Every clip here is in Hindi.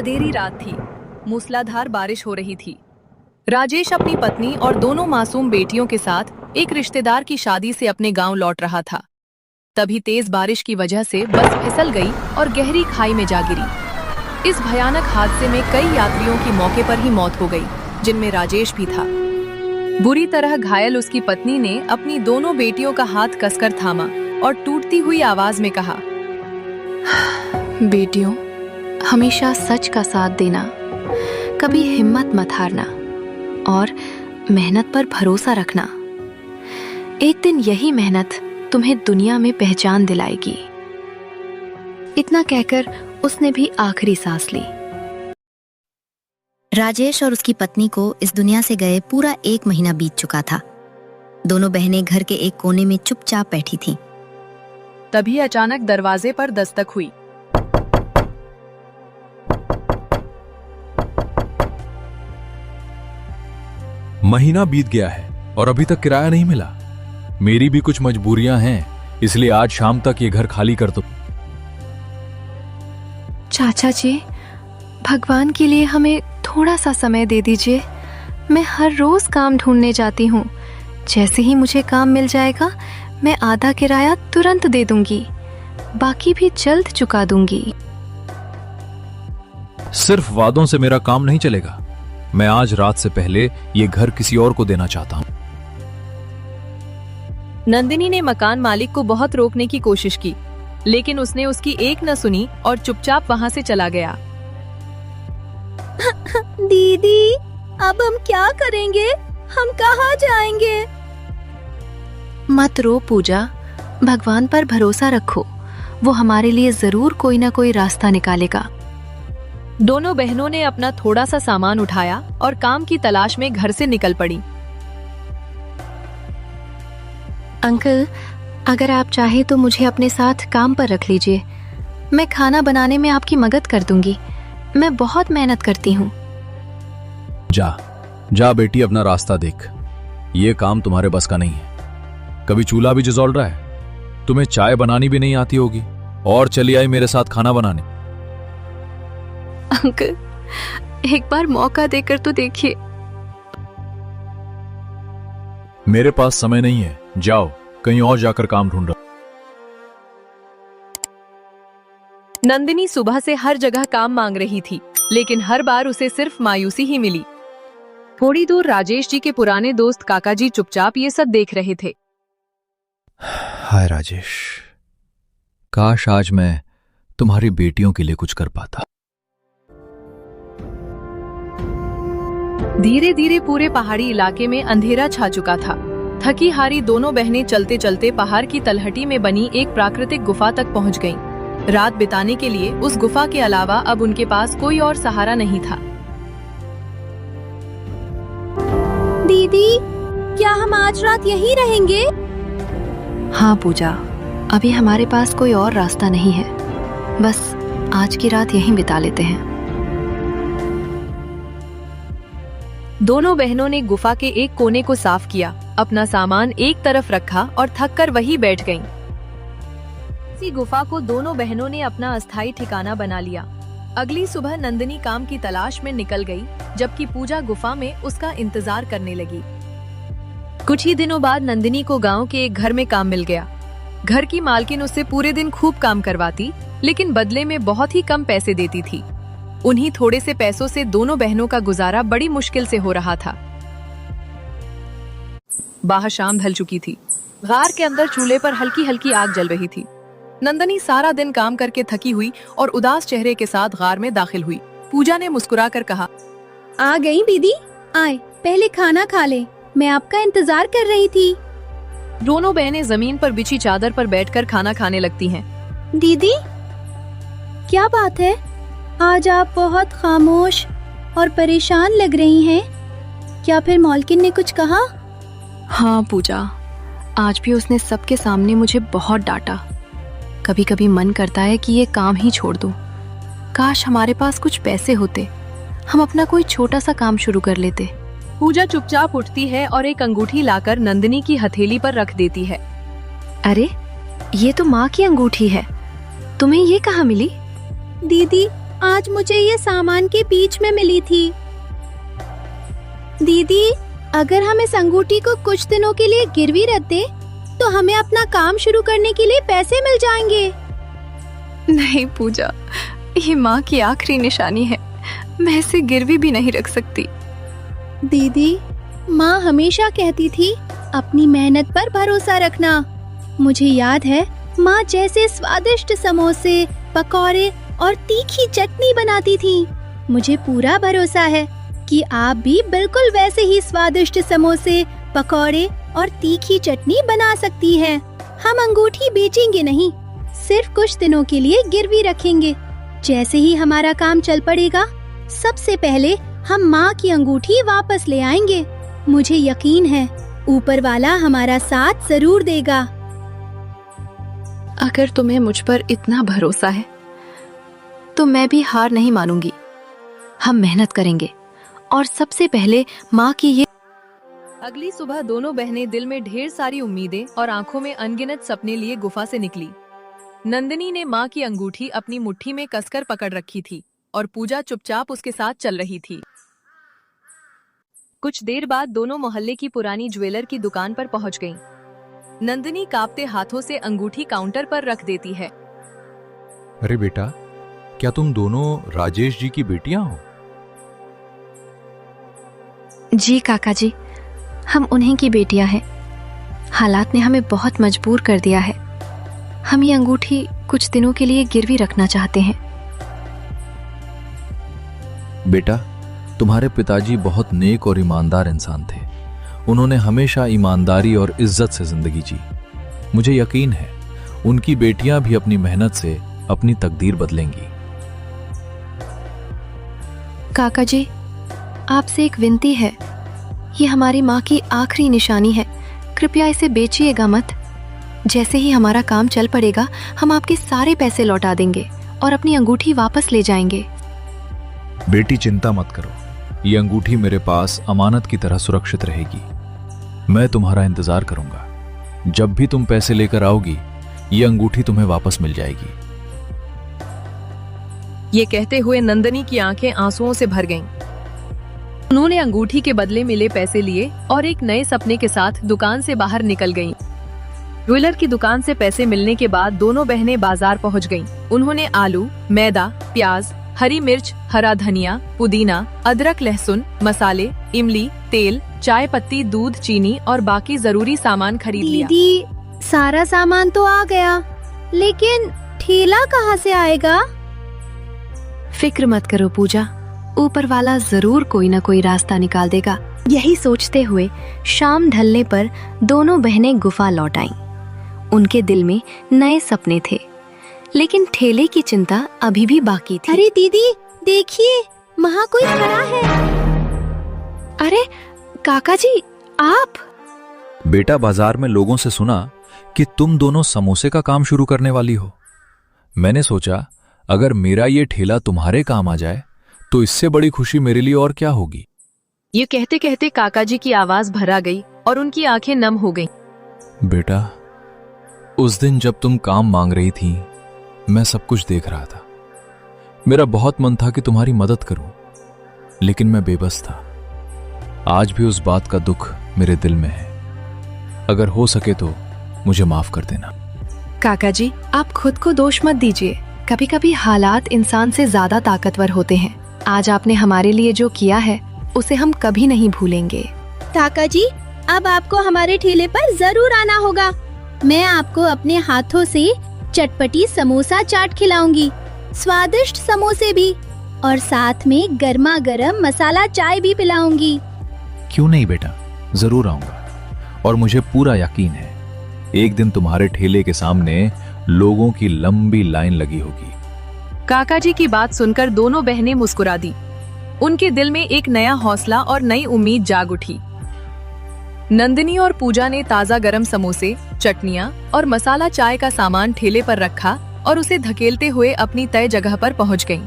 अंधेरी रात थी। मूसलाधार बारिश हो रही थी। राजेश अपनी पत्नी और दोनों मासूम बेटियों के साथ एक रिश्तेदार की शादी से अपने गांव लौट रहा था। तभी तेज बारिश की वजह से बस फिसल गई और गहरी खाई में जा गिरी। इस भयानक हादसे में कई यात्रियों की मौके पर ही मौत हो गई, जिनमें राजेश भी था। बुरी तरह घायल उसकी पत्नी ने अपनी दोनों बेटियों का हाथ कसकर थामा और टूटती हुई आवाज में कहा, बेटियों, हमेशा सच का साथ देना, कभी हिम्मत मत हारना और मेहनत पर भरोसा रखना। एक दिन यही मेहनत तुम्हें दुनिया में पहचान दिलाएगी। इतना कहकर उसने भी आखिरी सांस ली। राजेश और उसकी पत्नी को इस दुनिया से गए पूरा 1 महीना बीत चुका था। दोनों बहनें घर के एक कोने में चुपचाप बैठी थीं। तभी अचानक दरवाजे पर दस्तक हुई। महीना बीत गया है और अभी तक किराया नहीं मिला। मेरी भी कुछ मजबूरियां हैं, इसलिए आज शाम तक ये घर खाली कर दो। चाचा जी, भगवान के लिए हमें थोड़ा सा समय दे दीजिए। मैं हर रोज काम ढूंढने जाती हूँ। जैसे ही मुझे काम मिल जाएगा, मैं आधा किराया तुरंत दे दूंगी, बाकी भी जल्द चुका दूंगी। सिर्फ वादों से मेरा काम नहीं चलेगा। मैं आज रात से पहले ये घर किसी और को देना चाहता हूँ। नंदिनी ने मकान मालिक को बहुत रोकने की कोशिश की, लेकिन उसने उसकी एक न सुनी और चुपचाप वहां से चला गया। दीदी, अब हम क्या करेंगे? हम कहाँ जाएंगे? मत रो पूजा, भगवान पर भरोसा रखो। वो हमारे लिए जरूर कोई ना कोई रास्ता निकालेगा। दोनों बहनों ने अपना थोड़ा सा सामान उठाया और काम की तलाश में घर से निकल पड़ी। अंकल, अगर आप चाहे तो मुझे अपने साथ काम पर रख लीजिए। मैं खाना बनाने में आपकी मदद कर दूंगी। मैं बहुत मेहनत करती हूँ। जा जा बेटी, अपना रास्ता देख। ये काम तुम्हारे बस का नहीं है। कभी चूल्हा भी झुलस रहा है। तुम्हें चाय बनानी भी नहीं आती होगी और चली आई मेरे साथ खाना बनाने। अंकल, एक बार मौका देकर तो देखिए। मेरे पास समय नहीं है, जाओ कहीं और जाकर काम ढूंढो। नंदिनी सुबह से हर जगह काम मांग रही थी, लेकिन हर बार उसे सिर्फ मायूसी ही मिली। थोड़ी दूर राजेश जी के पुराने दोस्त काका जी चुपचाप ये सब देख रहे थे। हाय राजेश, काश आज मैं तुम्हारी बेटियों के लिए कुछ कर पाता। धीरे धीरे पूरे पहाड़ी इलाके में अंधेरा छा चुका था। थकी हारी दोनों बहनें चलते चलते पहाड़ की तलहटी में बनी एक प्राकृतिक गुफा तक पहुंच गईं। रात बिताने के लिए उस गुफा के अलावा अब उनके पास कोई और सहारा नहीं था। दीदी, क्या हम आज रात यहीं रहेंगे? हाँ पूजा, अभी हमारे पास कोई और रास्ता नहीं है। बस आज की रात यहीं बिता लेते हैं। दोनों बहनों ने गुफा के एक कोने को साफ किया, अपना सामान एक तरफ रखा और थककर वहीं बैठ गईं। इसी गुफा को दोनों बहनों ने अपना अस्थायी ठिकाना बना लिया। अगली सुबह नंदिनी काम की तलाश में निकल गई, जबकि पूजा गुफा में उसका इंतजार करने लगी। कुछ ही दिनों बाद नंदिनी को गांव के एक घर में काम मिल गया। घर की मालकिन उससे पूरे दिन खूब काम करवाती, लेकिन बदले में बहुत ही कम पैसे देती थी। उन्हीं थोड़े से पैसों से दोनों बहनों का गुजारा बड़ी मुश्किल से हो रहा था। बाहर शाम ढल चुकी थी। गार के अंदर चूल्हे पर हल्की हल्की आग जल रही थी। नंदिनी सारा दिन काम करके थकी हुई और उदास चेहरे के साथ गार में दाखिल हुई। पूजा ने मुस्कुराकर कहा, आ गई दीदी, आए पहले खाना खा ले, मैं आपका इंतजार कर रही थी। दोनों बहनें जमीन पर बिछी चादर पर बैठकर खाना खाने लगती हैं। दीदी, क्या बात है? आज आप बहुत खामोश और परेशान लग रही हैं। क्या फिर मालकिन ने कुछ कहा? हाँ पूजा, आज भी उसने सबके सामने मुझे बहुत डांटा। कभी कभी मन करता है कि ये काम ही छोड़ दूं। काश हमारे पास कुछ पैसे होते, हम अपना कोई छोटा सा काम शुरू कर लेते। पूजा चुपचाप उठती है और एक अंगूठी लाकर नंदिनी की हथेली पर रख देती है। अरे, ये तो माँ की अंगूठी है। तुम्हें ये कहाँ मिली? दीदी, आज मुझे ये सामान के बीच में मिली थी। दीदी, अगर हम इस अंगूठी को कुछ दिनों के लिए गिरवी रख दें, तो हमें अपना काम शुरू करने के लिए पैसे मिल जाएंगे। नहीं पूजा, ये माँ की आखिरी निशानी है। मैं इसे गिरवी भी नहीं रख सकती। दीदी, माँ हमेशा कहती थी अपनी मेहनत पर भरोसा रखना। मुझे याद है माँ जैसे स्वादिष्ट समोसे, पकौड़े और तीखी चटनी बनाती थी। मुझे पूरा भरोसा है कि आप भी बिल्कुल वैसे ही स्वादिष्ट समोसे, पकौड़े और तीखी चटनी बना सकती हैं। हम अंगूठी बेचेंगे नहीं, सिर्फ कुछ दिनों के लिए गिरवी रखेंगे। जैसे ही हमारा काम चल पड़ेगा, सबसे पहले हम माँ की अंगूठी वापस ले आएंगे। मुझे यकीन है ऊपर वाला हमारा साथ जरूर देगा। अगर तुम्हें मुझ पर इतना भरोसा है तो मैं भी हार नहीं मानूंगी। हम मेहनत करेंगे और सबसे पहले माँ की ये। अगली सुबह दोनों बहनें दिल में ढेर सारी उम्मीदें और आंखों में अनगिनत सपने लिए गुफा से निकली। नंदिनी ने माँ की अंगूठी अपनी मुट्ठी में कसकर पकड़ रखी थी और पूजा चुपचाप उसके साथ चल रही थी। कुछ देर बाद दोनों मोहल्ले की पुरानी ज्वेलर की दुकान पर पहुंच गईं। नंदिनी कांपते हाथों से अंगूठी काउंटर पर रख देती है। अरे बेटा, क्या तुम दोनों राजेश जी की बेटियां हो? जी काका जी, हम उन्हीं की बेटियां हैं। हालात ने हमें बहुत मजबूर कर दिया है। हम ये अंगूठी कुछ दिनों के लिए गिरवी रखना चाहते हैं। बेटा, तुम्हारे पिताजी बहुत नेक और ईमानदार इंसान थे। उन्होंने हमेशा ईमानदारी और इज्जत से जिंदगी जी। मुझे यकीन है उनकी बेटियां भी अपनी मेहनत से अपनी तकदीर बदलेंगी। काका जी, आपसे एक विनती है। ये हमारी माँ की आखिरी निशानी है। कृपया इसे बेचिएगा मत। जैसे ही हमारा काम चल पड़ेगा, हम आपके सारे पैसे लौटा देंगे और अपनी अंगूठी वापस ले जाएंगे। बेटी, चिंता मत करो। ये अंगूठी मेरे पास अमानत की तरह सुरक्षित रहेगी। मैं तुम्हारा इंतजार करूंगा। जब भी तुम पैसे लेकर आओगी, ये अंगूठी तुम्हें वापस मिल जाएगी। ये कहते हुए नंदिनी की आंखें आंसुओं से भर गईं। उन्होंने अंगूठी के बदले मिले पैसे लिए और एक नए सपने के साथ दुकान से बाहर निकल गईं। ज्वेलर की दुकान से पैसे मिलने के बाद दोनों बहनें बाजार पहुंच गईं। उन्होंने आलू, मैदा, प्याज, हरी मिर्च, हरा धनिया, पुदीना, अदरक, लहसुन, मसाले, इमली, तेल, चाय पत्ती, दूध, चीनी और बाकी जरूरी सामान खरीद लिया। दीदी, सारा सामान तो आ गया, लेकिन ठेला कहाँ से आएगा? फिक्र मत करो पूजा, ऊपर वाला जरूर कोई ना कोई रास्ता निकाल देगा। यही सोचते हुए शाम ढलने पर दोनों बहनें गुफा लौट आईं। उनके दिल में नए सपने थे, लेकिन ठेले की चिंता अभी भी बाकी थी। अरे दीदी, देखिए, वहाँ कोई खड़ा है। अरे काका जी, आप? बेटा, बाजार में लोगों से सुना कि तुम दोनों समोसे का काम शुरू करने वाली हो। मैंने सोचा अगर मेरा ये ठेला तुम्हारे काम आ जाए तो इससे बड़ी खुशी मेरे लिए और क्या होगी। ये कहते कहते काका जी की आवाज भरा गई और उनकी आंखें नम हो गईं। बेटा, उस दिन जब तुम काम मांग रही थी, मैं सब कुछ देख रहा था। मेरा बहुत मन था कि तुम्हारी मदद करूं, लेकिन मैं बेबस था। आज भी उस बात का दुख मेरे दिल में है। अगर हो सके तो मुझे माफ कर देना। काका जी, आप खुद को दोष मत दीजिए। कभी कभी हालात इंसान से ज्यादा ताकतवर होते हैं। आज आपने हमारे लिए जो किया है उसे हम कभी नहीं भूलेंगे। काका जी, अब आपको हमारे ठेले पर जरूर आना होगा। मैं आपको अपने हाथों से चटपटी समोसा चाट खिलाऊंगी, स्वादिष्ट समोसे भी, और साथ में गर्मा गर्म मसाला चाय भी पिलाऊंगी। क्यों नहीं बेटा, जरूर आऊंगा। और मुझे पूरा यकीन है एक दिन तुम्हारे ठेले के सामने लोगों की लंबी लाइन लगी होगी। काका जी की बात सुनकर दोनों बहनें मुस्कुरा दी। उनके दिल में एक नया हौसला और नई उम्मीद जाग उठी। नंदिनी और पूजा ने ताजा गरम समोसे, चटनियां और मसाला चाय का सामान ठेले पर रखा और उसे धकेलते हुए अपनी तय जगह पर पहुंच गईं।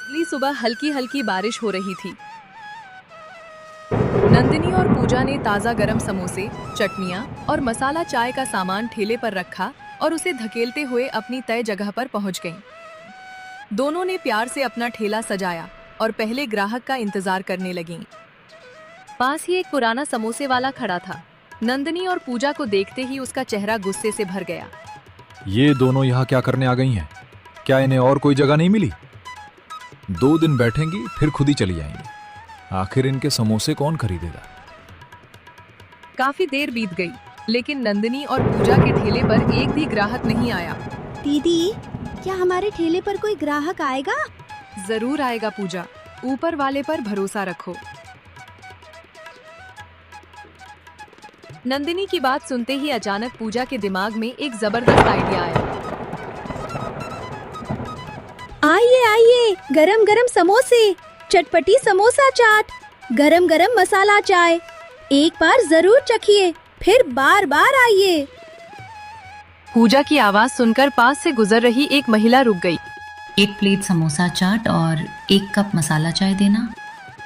अगली सुबह हल्की हल्की बारिश हो रही थी। नंदिनी और पूजा ने ताजा गरम समोसे, चटनियां और मसाला चाय का सामान ठेले पर रखा और उसे धकेलते हुए अपनी तय जगह पर पहुंच गईं। दोनों ने प्यार से अपना ठेला सजाया और पहले ग्राहक का इंतजार करने लगीं। पास ही एक पुराना समोसे वाला खड़ा था। नंदिनी और पूजा को देखते ही उसका चेहरा गुस्से से भर गया। ये दोनों यहाँ क्या करने आ गई हैं? क्या इन्हें और कोई जगह नहीं मिली? 2 दिन बैठेंगी फिर खुद ही चली जाएंगी। आखिर इनके समोसे कौन खरीदेगा? काफी देर बीत गई, लेकिन नंदिनी और पूजा के ठेले पर एक भी ग्राहक नहीं आया। दीदी, क्या हमारे ठेले पर कोई ग्राहक आएगा? जरूर आएगा पूजा, ऊपर वाले पर भरोसा रखो। नंदिनी की बात सुनते ही अचानक पूजा के दिमाग में एक जबरदस्त आइडिया आया। आइए आइए, गरम गरम समोसे, चटपटी समोसा चाट, गरम गरम मसाला चाय, एक बार जरूर चखिए, फिर बार बार आइए। पूजा की आवाज सुनकर पास से गुजर रही एक महिला रुक गई। 1 प्लेट समोसा चाट और 1 कप मसाला चाय देना।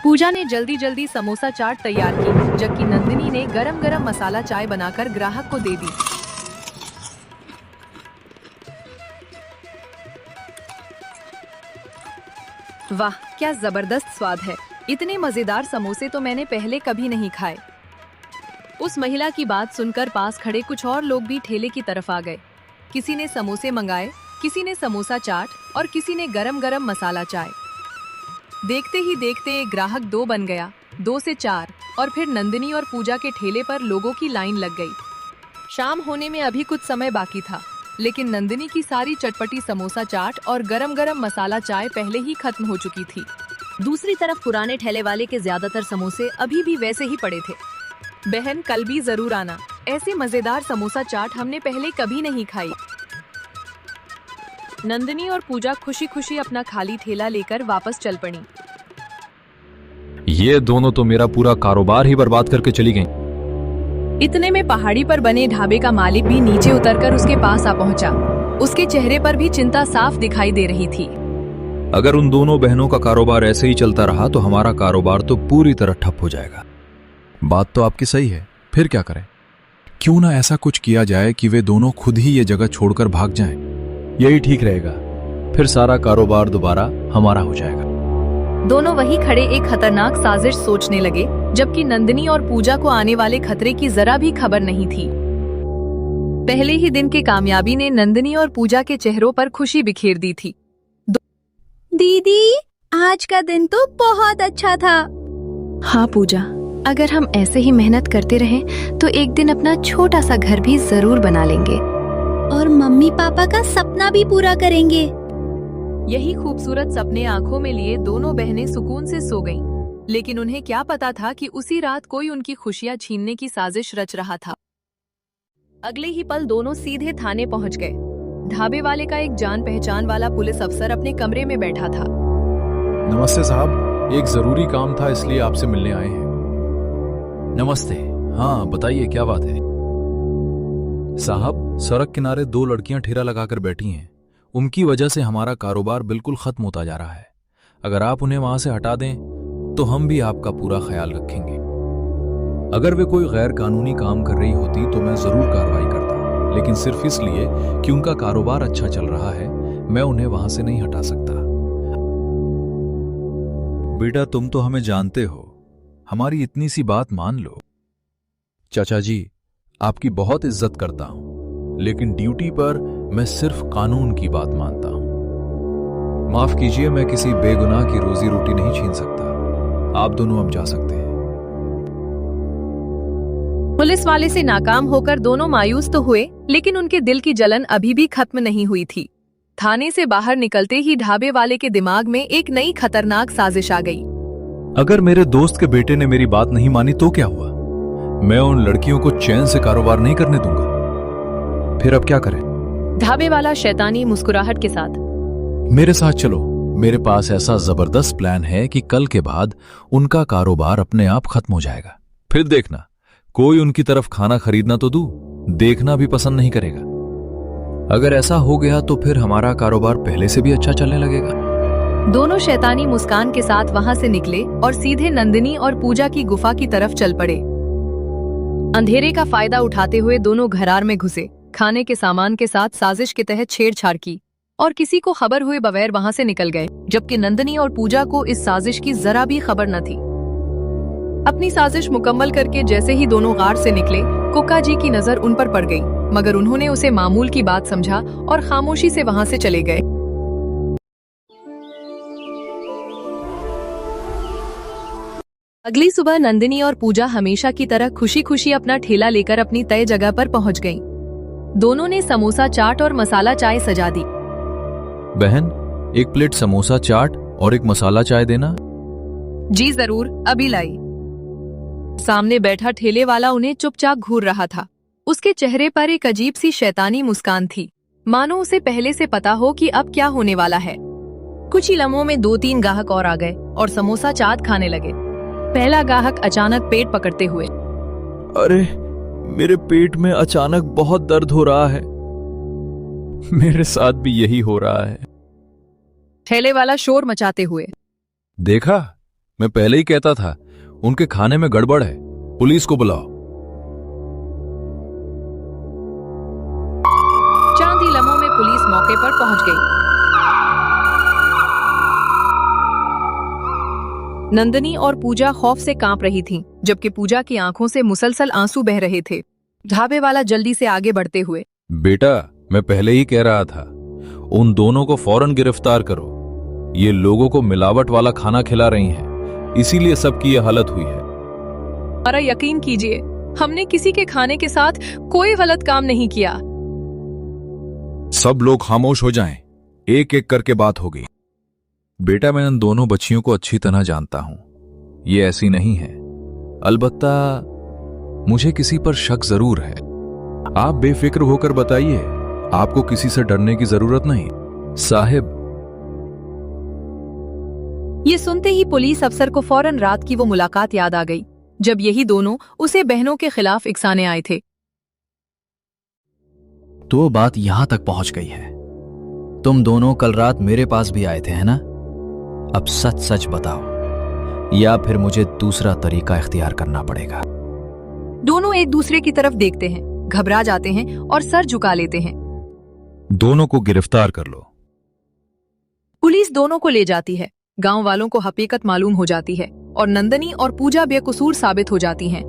पूजा ने जल्दी जल्दी समोसा चाट तैयार की, जबकि नंदिनी ने गरम गरम मसाला चाय बनाकर ग्राहक को दे दी। वाह, क्या जबरदस्त स्वाद है! इतने मजेदार समोसे तो मैंने पहले कभी नहीं खाए। उस महिला की बात सुनकर पास खड़े कुछ और लोग भी ठेले की तरफ आ गए। किसी ने समोसे मंगाए, किसी ने समोसा चाट और किसी ने गरम गरम मसाला चाय। देखते ही देखते एक ग्राहक 2 बन गया, 2 से 4 और फिर नंदिनी और पूजा के ठेले पर लोगों की लाइन लग गई। शाम होने में अभी कुछ समय बाकी था, लेकिन नंदिनी की सारी चटपटी समोसा चाट और गरम गरम मसाला चाय पहले ही खत्म हो चुकी थी। दूसरी तरफ पुराने ठेले वाले के ज्यादातर समोसे अभी भी वैसे ही पड़े थे। बहन, कल भी जरूर आना, ऐसे मजेदार समोसा चाट हमने पहले कभी नहीं खाई। नंदिनी और पूजा खुशी खुशी अपना खाली ठेला लेकर वापस चल पड़ी। ये दोनों तो मेरा पूरा कारोबार ही बर्बाद करके चली गईं। इतने में पहाड़ी पर बने ढाबे का मालिक भी नीचे उतरकर उसके पास आ पहुंचा। उसके चेहरे पर भी चिंता साफ दिखाई दे रही थी। अगर उन दोनों बहनों का कारोबार ऐसे ही चलता रहा तो हमारा कारोबार तो पूरी तरह ठप हो जाएगा। बात तो आपकी सही है, फिर क्या करें? क्यों ना ऐसा कुछ किया जाए कि वे दोनों खुद ही ये जगह छोड़कर भाग जाएं। यही ठीक रहेगा, फिर सारा कारोबार दोबारा हमारा हो जाएगा। दोनों वहीं खड़े एक खतरनाक साजिश सोचने लगे, जबकि नंदिनी और पूजा को आने वाले खतरे की जरा भी खबर नहीं थी। पहले ही दिन की कामयाबी ने नंदिनी और पूजा के चेहरों पर खुशी बिखेर दी थी। दीदी, आज का दिन तो बहुत अच्छा था। हाँ पूजा, अगर हम ऐसे ही मेहनत करते रहें तो एक दिन अपना छोटा सा घर भी जरूर बना लेंगे और मम्मी पापा का सपना भी पूरा करेंगे। यही खूबसूरत सपने आंखों में लिए दोनों बहनें सुकून से सो गईं। लेकिन उन्हें क्या पता था कि उसी रात कोई उनकी खुशियां छीनने की साजिश रच रहा था। अगले ही पल दोनों सीधे थाने पहुंच गए। ढाबे वाले का एक जान पहचान वाला पुलिस अफसर अपने कमरे में बैठा था। नमस्ते साहब, एक जरूरी काम था इसलिए आपसे मिलने आए हैं। नमस्ते, हाँ बताइए क्या बात है? साहब, सड़क किनारे 2 लड़कियां ठेला लगाकर बैठी हैं। उनकी वजह से हमारा कारोबार बिल्कुल खत्म होता जा रहा है। अगर आप उन्हें वहां से हटा दें तो हम भी आपका पूरा ख्याल रखेंगे। अगर वे कोई गैर कानूनी काम कर रही होती तो मैं जरूर कार्रवाई करता, लेकिन सिर्फ इसलिए कि उनका कारोबार अच्छा चल रहा है मैं उन्हें वहां से नहीं हटा सकता। बेटा, तुम तो हमें जानते हो, हमारी इतनी सी बात मान लो। चाचा जी, आपकी बहुत इज्जत करता हूं, लेकिन ड्यूटी पर मैं सिर्फ कानून की बात मानता हूं। माफ कीजिए, मैं किसी बेगुनाह की रोजी रोटी नहीं छीन सकता। आप दोनों अब जा सकते हैं। पुलिस वाले से नाकाम होकर दोनों मायूस तो हुए, लेकिन उनके दिल की जलन अभी भी खत्म नहीं हुई थी। थाने से बाहर निकलते ही ढाबे वाले के दिमाग में एक नई खतरनाक साजिश आ गई। अगर मेरे दोस्त के बेटे ने मेरी बात नहीं मानी तो क्या हुआ? मैं उन लड़कियों को चैन से कारोबार नहीं करने दूंगा। फिर अब क्या करें? ढाबे वाला शैतानी मुस्कुराहट के साथ, मेरे साथ चलो, मेरे पास ऐसा जबरदस्त प्लान है कि कल के बाद उनका कारोबार अपने आप खत्म हो जाएगा। फिर देखना, कोई उनकी तरफ खाना खरीदना तो दूर, देखना भी पसंद नहीं करेगा। अगर ऐसा हो गया तो फिर हमारा कारोबार पहले से भी अच्छा चलने लगेगा। दोनों शैतानी मुस्कान के साथ वहां से निकले और सीधे नंदिनी और पूजा की गुफा की तरफ चल पड़े। अंधेरे का फायदा उठाते हुए दोनों घरार में घुसे। खाने के सामान के साथ साजिश के तहत छेड़छाड़ की और किसी को खबर हुए बगैर वहां से निकल गए, जबकि नंदिनी और पूजा को इस साजिश की जरा भी खबर न थी। अपनी साजिश मुकम्मल करके जैसे ही दोनों गार से निकले, कुक्का जी की नजर उन पर पड़ गई, मगर उन्होंने उसे मामूल की बात समझा और खामोशी से वहां से चले गए। अगली सुबह नंदिनी और पूजा हमेशा की तरह खुशी खुशी अपना ठेला लेकर अपनी तय जगह पर पहुंच गईं। दोनों ने समोसा चाट और मसाला चाय सजा दी। बहन, एक प्लेट समोसा चाट और एक मसाला चाय देना। जी जरूर, अभी लाई। सामने बैठा ठेले वाला उन्हें चुपचाप घूर रहा था। उसके चेहरे पर एक अजीब सी शैतानी मुस्कान थी, मानो उसे पहले से पता हो कि अब क्या होने वाला है। कुछ ही लम्हों में 2-3 ग्राहक और आ गए और समोसा चाट खाने लगे। पहला ग्राहक अचानक पेट पकड़ते हुए, अरे, मेरे पेट में अचानक बहुत दर्द हो रहा है। मेरे साथ भी यही हो रहा है। ठेले वाला शोर मचाते हुए, देखा, मैं पहले ही कहता था, उनके खाने में गड़बड़ है, पुलिस को बुलाओ। चंद ही लम्हों में पुलिस मौके पर पहुंच गई। नंदिनी और पूजा खौफ से कांप रही थीं, जबकि पूजा की आंखों से मुसलसल आंसू बह रहे थे। ढाबे वाला जल्दी से आगे बढ़ते हुए, बेटा, मैं पहले ही कह रहा था, उन दोनों को फौरन गिरफ्तार करो। ये लोगों को मिलावट वाला खाना खिला रही हैं, इसीलिए सबकी ये हालत हुई है। हमारा यकीन कीजिए, हमने किसी के खाने के साथ कोई गलत काम नहीं किया। सब लोग खामोश हो जाएं, एक एक करके बात होगी। बेटा, मैं उन दोनों बच्चियों को अच्छी तरह जानता हूं, ये ऐसी नहीं है। अलबत्ता मुझे किसी पर शक जरूर है। आप बेफिक्र होकर बताइए, आपको किसी से डरने की जरूरत नहीं। साहिब। ये सुनते ही पुलिस अफसर को फौरन रात की वो मुलाकात याद आ गई, जब यही दोनों उसे बहनों के खिलाफ इकसाने आए थे। तो बात यहां तक पहुंच गई है। तुम दोनों कल रात मेरे पास भी आए थे, है ना? अब सच सच बताओ, या फिर मुझे दूसरा तरीका इख्तियार करना पड़ेगा। दोनों एक दूसरे की तरफ देखते हैं, घबरा जाते हैं और सर झुका लेते हैं। दोनों को गिरफ्तार कर लो। पुलिस दोनों को ले जाती है। गांव वालों को हकीकत मालूम हो जाती है और नंदिनी और पूजा बेकसूर साबित हो जाती हैं।